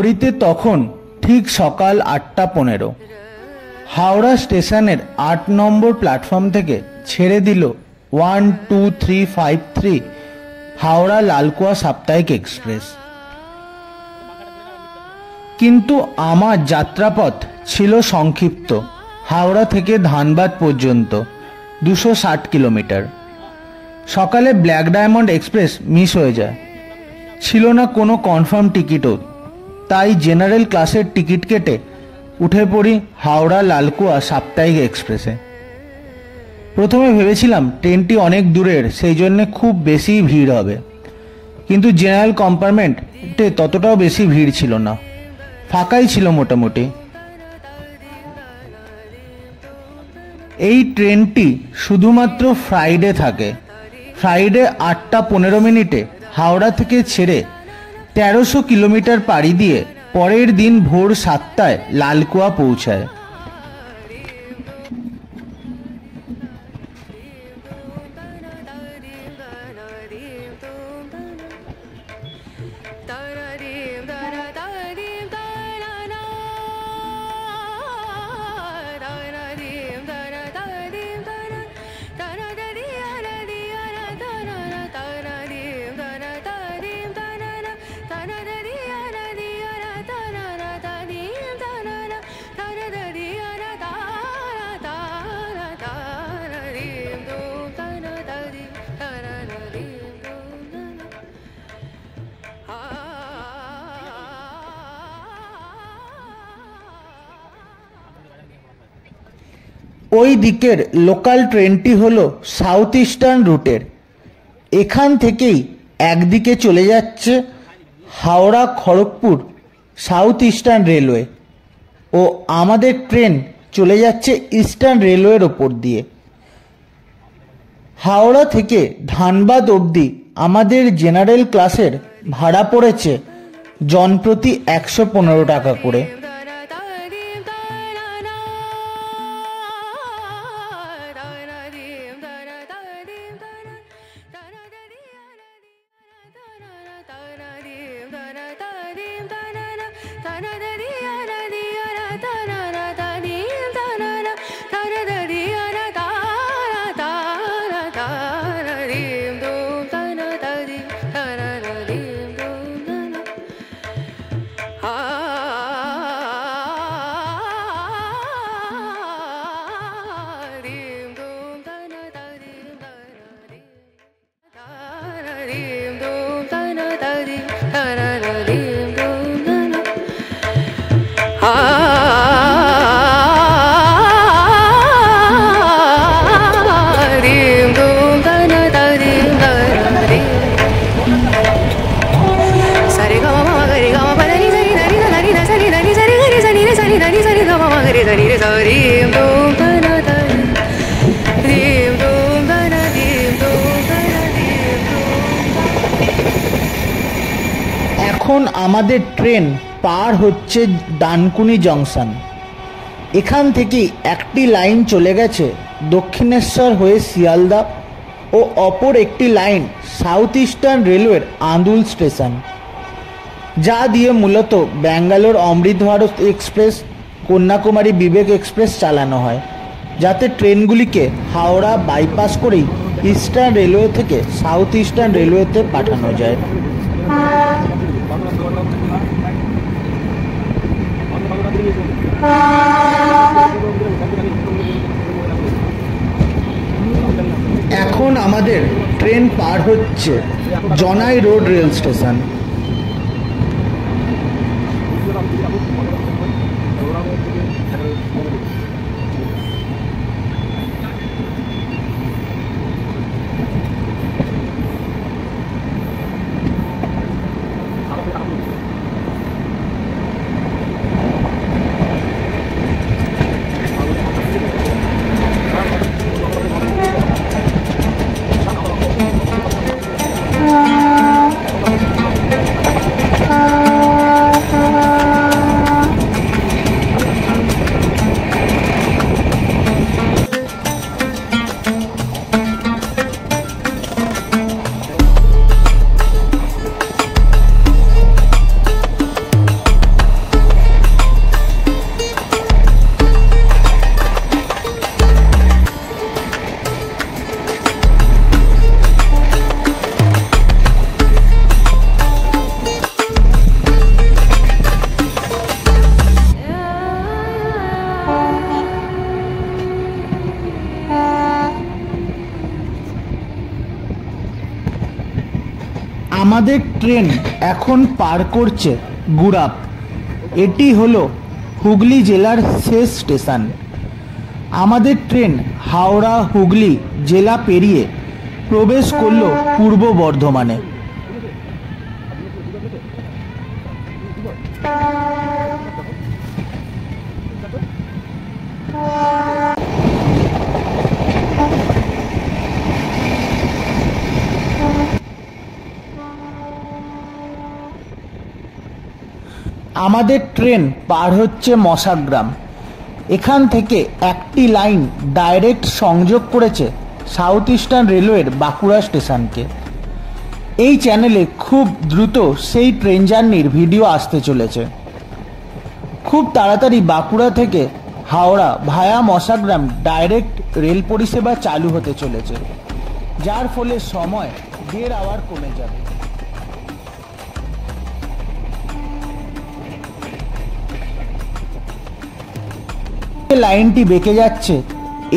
ঘড়িতে তখন ঠিক সকাল 8:15। হাওড়া স্টেশনের 8 নম্বর প্ল্যাটফর্ম থেকে ছেড়ে দিল 12353 হাওড়া লালকুয়া সাপ্তাহিক এক্সপ্রেস। কিন্তু আমার যাত্রাপথ ছিল সংক্ষিপ্ত। হাওড়া থেকে ধানবাদ পর্যন্ত 260 কিলোমিটার। সকালে ব্ল্যাক ডায়মন্ড এক্সপ্রেস মিস হয়ে যায়। ছিল না কোনো কনফার্ম টিকিটও, তাই জেনারেল ক্লাসের টিকিট কেটে উঠে পড়ি হাওড়া লালকুয়া সাপ্তাহিক এক্সপ্রেসে। প্রথমে ভেবেছিলাম ট্রেনটি অনেক দূরের, সেই জন্যে খুব বেশি ভিড় হবে, কিন্তু জেনারেল কম্পার্টমেন্টে ততটাও বেশি ভিড় ছিল না, ফাঁকাই ছিল মোটামুটি। এই ট্রেনটি শুধুমাত্র ফ্রাইডে থাকে। ফ্রাইডে 8:15 হাওড়া থেকে ছেড়ে 1300 কিলোমিটার পাড়ি দিয়ে পরের দিন ভোর 7টায় লালকুয়া পৌঁছায়। ওই দিকের লোকাল ট্রেনটি হলো সাউথ ইস্টার্ন রুটের। এখান থেকেই একদিকে চলে যাচ্ছে Howrah Kharagpur South Eastern Railway, ও আমাদের ট্রেন চলে যাচ্ছে ইস্টার্ন রেলওয়ের ওপর দিয়ে। হাওড়া থেকে ধানবাদ অবধি আমাদের জেনারেল ক্লাসের ভাড়া পড়েছে জনপ্রতি 115 টাকা করে। এখন আমাদের ট্রেন পার হচ্ছে ডানকুনি জংশন। এখান থেকেই একটি লাইন চলে গেছে দক্ষিণেশ্বর হয়ে শিয়ালদা, ও অপর একটি লাইন সাউথ ইস্টার্ন রেলওয়ের আন্দুল স্টেশন, যা দিয়ে মূলত ব্যাঙ্গালোর অমৃত ভারত এক্সপ্রেস, কন্যাকুমারী বিবেক এক্সপ্রেস চালানো হয়, যাতে ট্রেনগুলিকে হাওড়া বাইপাস করেই ইস্টার্ন রেলওয়ে থেকে সাউথ ইস্টার্ন রেলওয়েতে পাঠানো যায়। এখন আমাদের ট্রেন পার হচ্ছে জনাই রোড রেল স্টেশন। আমাদের ট্রেন এখন পার করছে গুড়াপ। এটি হলো হুগলি জেলার শেষ স্টেশন। আমাদের ট্রেন হাওড়া হুগলি জেলা পেরিয়ে প্রবেশ করল পূর্ব বর্ধমানে। আমাদের ট্রেন পার হচ্ছে মশাগ্রাম। এখান থেকে একটি লাইন ডাইরেক্ট সংযোগ করেছে সাউথ ইস্টার্ন রেলওয়ের বাঁকুড়া স্টেশনকে। এই চ্যানেলে খুব দ্রুত সেই ট্রেন জার্নির ভিডিও আসতে চলেছে। খুব তাড়াতাড়ি বাঁকুড়া থেকে হাওড়া ভায়া মশাগ্রাম ডাইরেক্ট রেল পরিষেবা চালু হতে চলেছে, যার ফলে সময় 1.5 আওয়ার কমে যাবে। লাইনটি বেঁকে যাচ্ছে,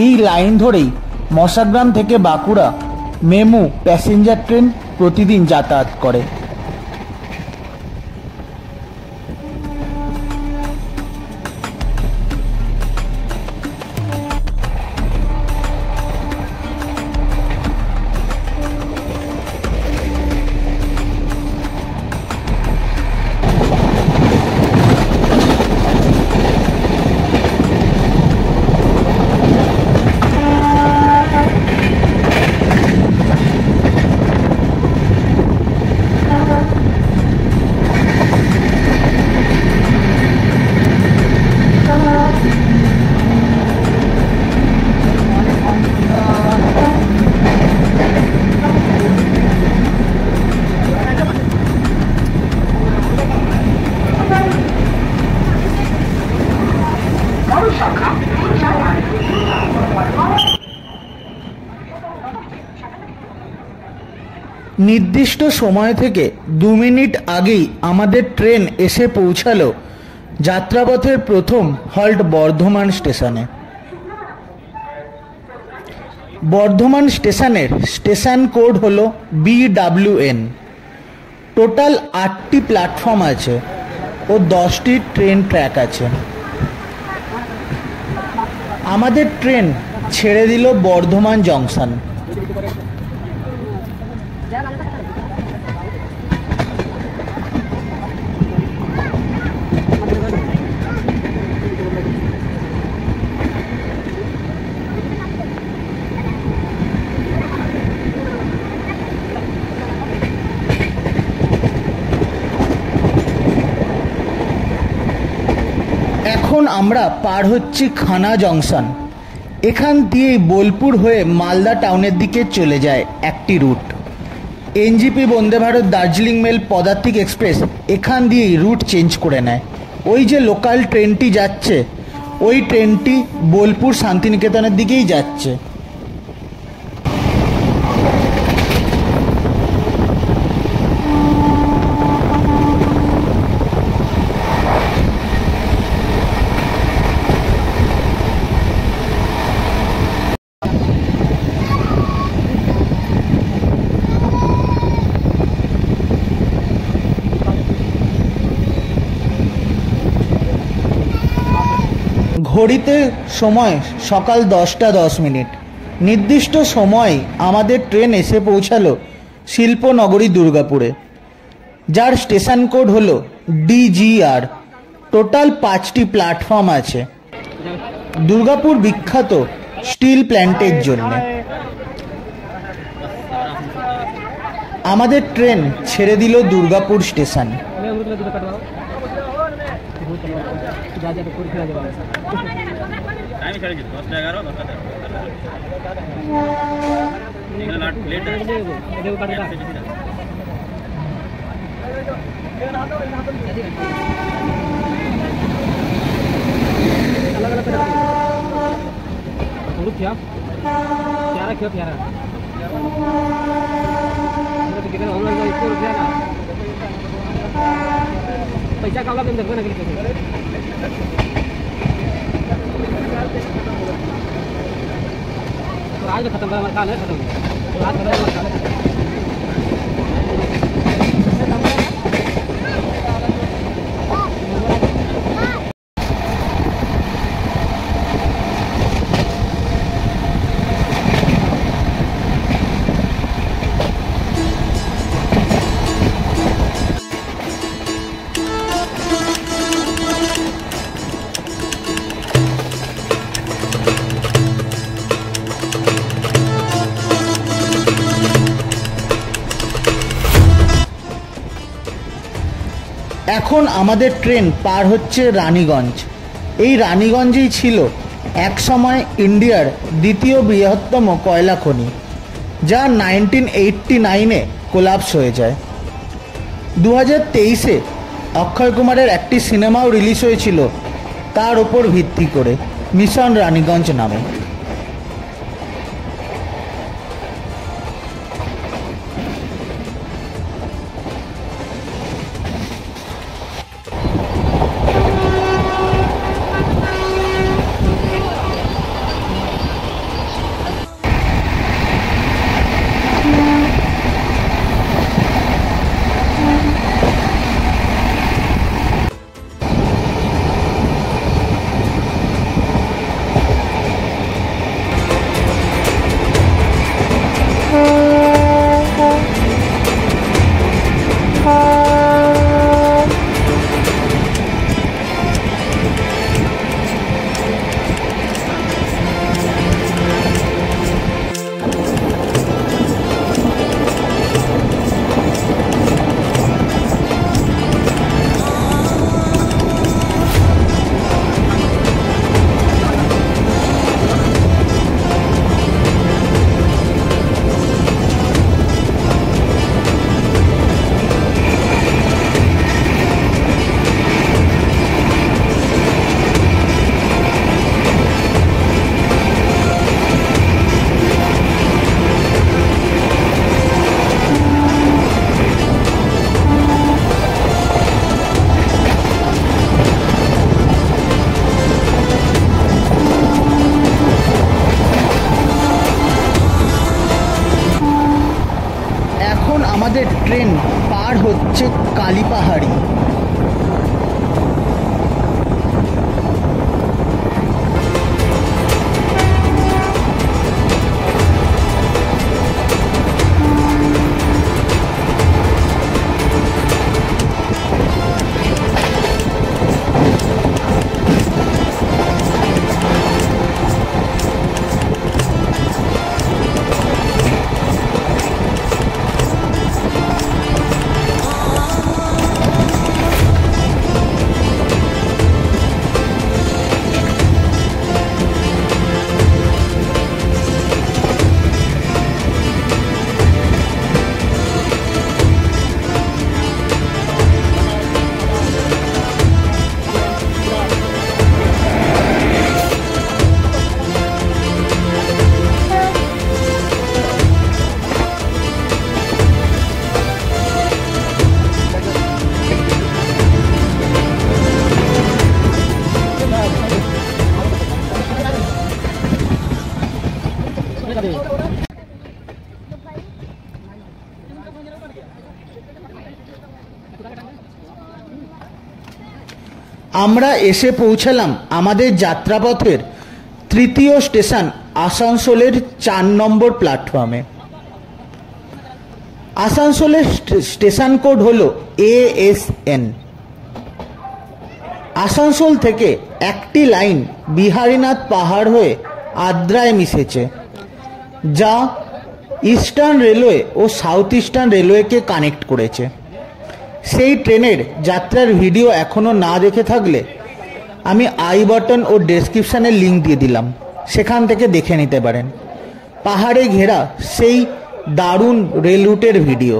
এই লাইন ধরেই মশাগ্রাম থেকে বাঁকুড়া মেমু প্যাসেঞ্জার ট্রেন প্রতিদিন যাতায়াত করে। নির্দিষ্ট সময় থেকে 2 মিনিট আগেই আমাদের ট্রেন এসে পৌঁছালো যাত্রাপথের প্রথম হল্ট বর্ধমান স্টেশনে। বর্ধমান স্টেশনের স্টেশন কোড হলো BWN। টোটাল 8টি প্ল্যাটফর্ম আছে ও 10টি ট্রেন ট্র্যাক আছে। আমাদের ট্রেন ছেড়ে দিল বর্ধমান জংশন। এখন আমরা পার হচ্ছি খানা জংশন। এখান দিয়েই বোলপুর হয়ে মালদা টাউনের দিকে চলে যায় একটি root. NJP Vande Bharat Darjeeling mail পদাতিক এক্সপ্রেস এখান দিয়েই রুট চেঞ্জ করে নেয়। ওই যে লোকাল ট্রেনটি যাচ্ছে, ওই ট্রেনটি বোলপুর শান্তিনিকেতনের দিকেই যাচ্ছে। ঘড়িতে সময় সকাল 10:10। নির্দিষ্ট সময় আমাদের ট্রেন এসে পৌঁছালো শিল্পনগরী দুর্গাপুরে, যার স্টেশন কোড হলো DGR। টোটাল 5টি প্ল্যাটফর্ম আছে। দুর্গাপুর বিখ্যাত স্টিল প্ল্যান্টের জন্য। আমাদের ট্রেন ছেড়ে দিল দুর্গাপুর স্টেশন। पैसा कम लगे देखो ना कि आज खत्म कर, काल है खत्म, आज खत्म। এখন আমাদের ট্রেন পার হচ্ছে রানীগঞ্জ। এই রানীগঞ্জেই ছিল একসময় ইন্ডিয়ার দ্বিতীয় বৃহত্তম কয়লা খনি, যা 1989-এ কোলাপস হয়ে যায়। 2023-এ অক্ষয় কুমারের একটি সিনেমাও রিলিজ হয়েছিল তার ওপর ভিত্তি করে, মিশন রানীগঞ্জ নামে। আমাদের ট্রেন পার হচ্ছে কালীপাহাড়ি। আমরা এসে পৌঁছালাম আমাদের যাত্রাপথের তৃতীয় স্টেশন আসানসোলের 4 নম্বর প্ল্যাটফর্মে। আসানসোলের স্টেশন কোড হলো ASN। আসানসোল থেকে একটি লাইন বিহারীনাথ পাহাড় হয়ে আদ্রায় মিশেছে, যা ইস্টার্ন রেলওয়ে ও সাউথ ইস্টার্ন রেলওয়েকে কানেক্ট করেছে। সেই ট্রেনের যাত্রার ভিডিও এখনও না দেখে থাকলে আমি আই বাটন ও ডেসক্রিপশানে লিঙ্ক দিয়ে দিলাম, সেখান থেকে দেখে নিতে পারেন। পাহাড়ে ঘেরা সেই দারুণ রেল রুটের ভিডিও।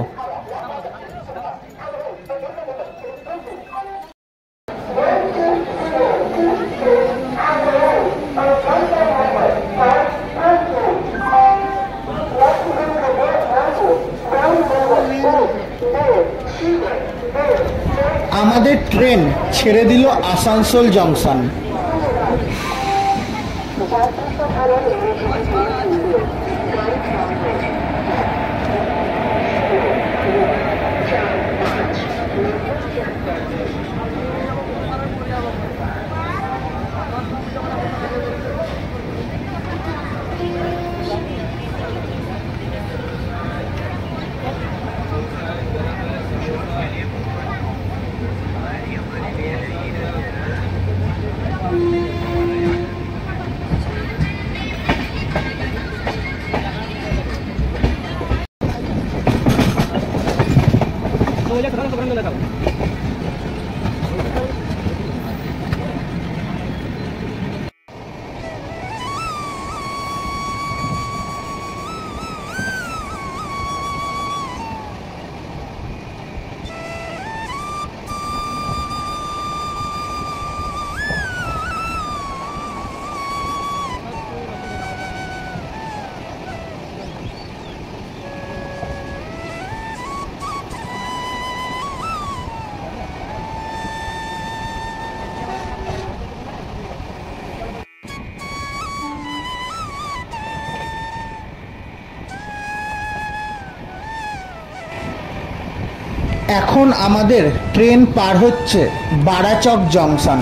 আমাদের ট্রেন ছেড়ে দিল আসানসোল জংশন। এখন আমাদের ট্রেন পার হচ্ছে বারাচক জংশন।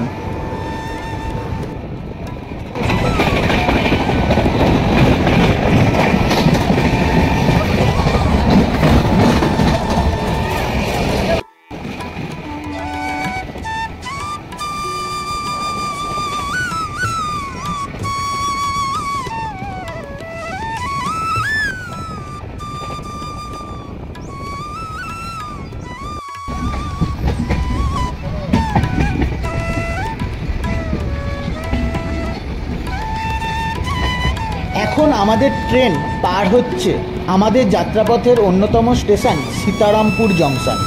এখন আমাদের ট্রেন পার হচ্ছে আমাদের যাত্রাপথের অন্যতম স্টেশন সীতারামপুর জংশন।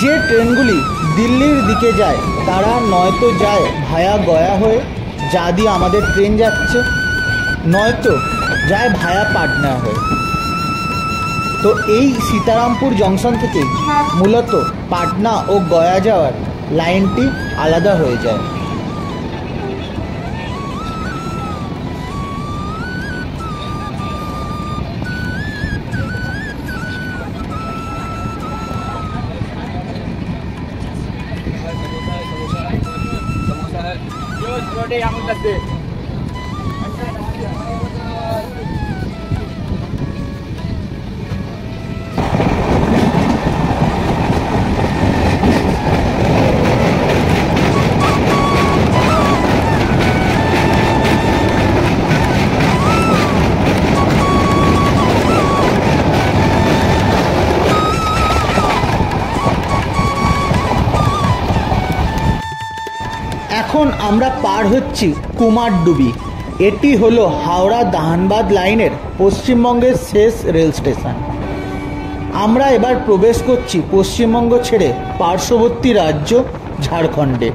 যে ট্রেনগুলি দিল্লির দিকে যায় তারা নয়তো যায় ভায়া গয়া হয়ে, যা দিয়ে আমাদের ট্রেন যাচ্ছে, নয়তো যায় ভায়া পাটনা হয়ে। তো এই সীতারামপুর জংশন থেকে মূলত পাটনা ও গয়া যাওয়ার লাইনটি আলাদা হয়ে যায়। এখন আমরা পার হচ্ছি কুমারডুবি। এটি হলো হাওড়া ধানবাদ লাইনের পশ্চিমবঙ্গের শেষ রেল স্টেশন। আমরা এবার প্রবেশ করছি পশ্চিমবঙ্গ ছেড়ে পার্শ্ববর্তী রাজ্য ঝাড়খণ্ডে।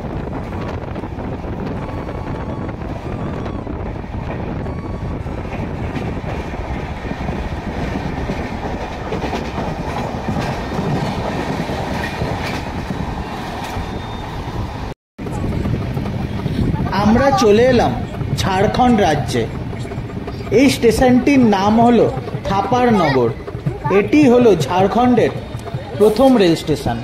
আমরা চলে এলাম ঝাড়খণ্ড রাজ্যে। এই স্টেশনটির নাম হলো থাপারনগর। এটি হলো ঝাড়খণ্ডের প্রথম রেল স্টেশন।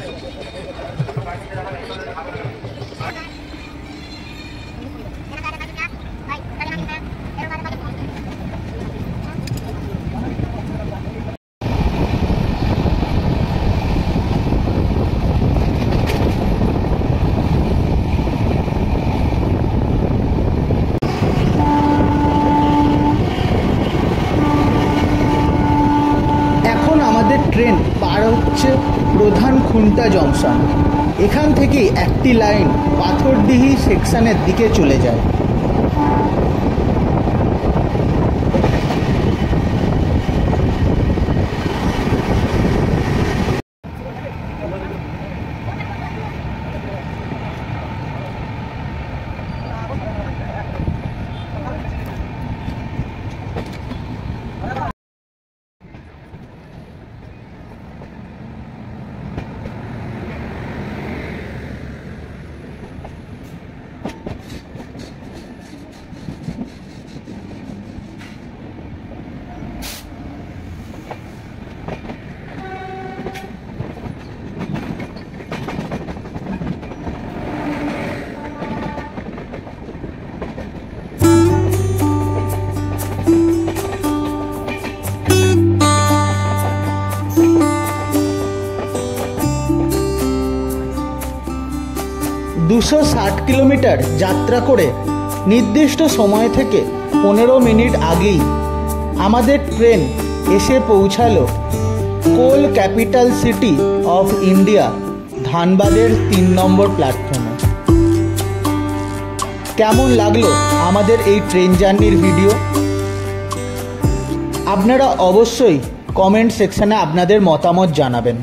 ট্রেন পার হচ্ছে প্রধান খুন্টা জংশন। এখান থেকে একটি লাইন পাথরডিহি সেকশনের দিকে চলে যায়। দুশো 60 কিলোমিটার যাত্রা করে নির্দিষ্ট সময় থেকে 15 মিনিট আগেই আমাদের ট্রেন এসে পৌঁছালো কোল ক্যাপিটাল সিটি অফ ইন্ডিয়া ধানবাদের 3 নম্বর প্ল্যাটফর্মে। কেমন লাগলো আমাদের এই ট্রেন জার্নির ভিডিও? আপনারা অবশ্যই কমেন্ট সেকশনে আপনাদের মতামত জানাবেন।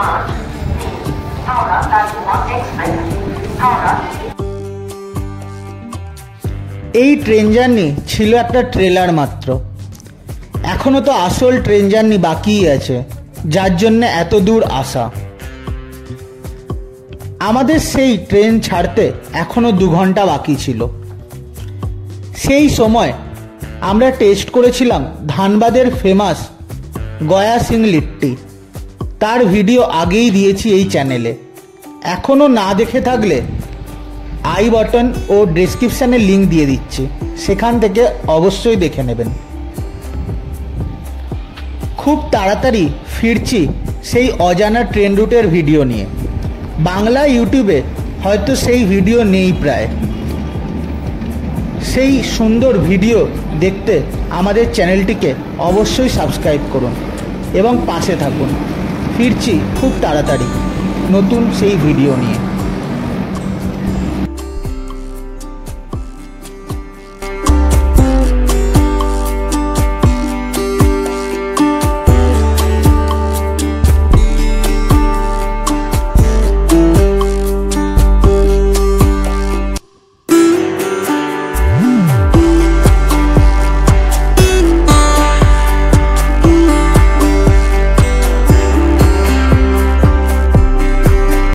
Right. এই ট্রেন জার্নি ছিল একটা ট্রেলার মাত্র। এখনো তো আসল ট্রেন জার্নি বাকিই আছে, যার জন্য এত দূর আসা। আমাদের সেই ট্রেন ছাড়তে এখনো 2 ঘন্টা বাকি ছিল। সেই সময় আমরা টেস্ট করেছিলাম ধানবাদের ফেমাস গয়া সিং লিট্টি। তার ভিডিও আগেই দিয়েছি এই চ্যানেলে। এখনও না দেখে থাকলে আই বাটন ও ডেসক্রিপশানে লিঙ্ক দিয়ে দিচ্ছি, সেখান থেকে অবশ্যই দেখে নেবেন। খুব তাড়াতাড়ি ফিরছি সেই অজানা ট্রেন রুটের ভিডিও নিয়ে। বাংলা ইউটিউবে হয়তো সেই ভিডিও নেই প্রায়। সেই সুন্দর ভিডিও দেখতে আমাদের চ্যানেলটিকে অবশ্যই সাবস্ক্রাইব করুন এবং পাশে থাকুন। ফিরছি খুব তাড়াতাড়ি নতুন সেই ভিডিও নিয়ে।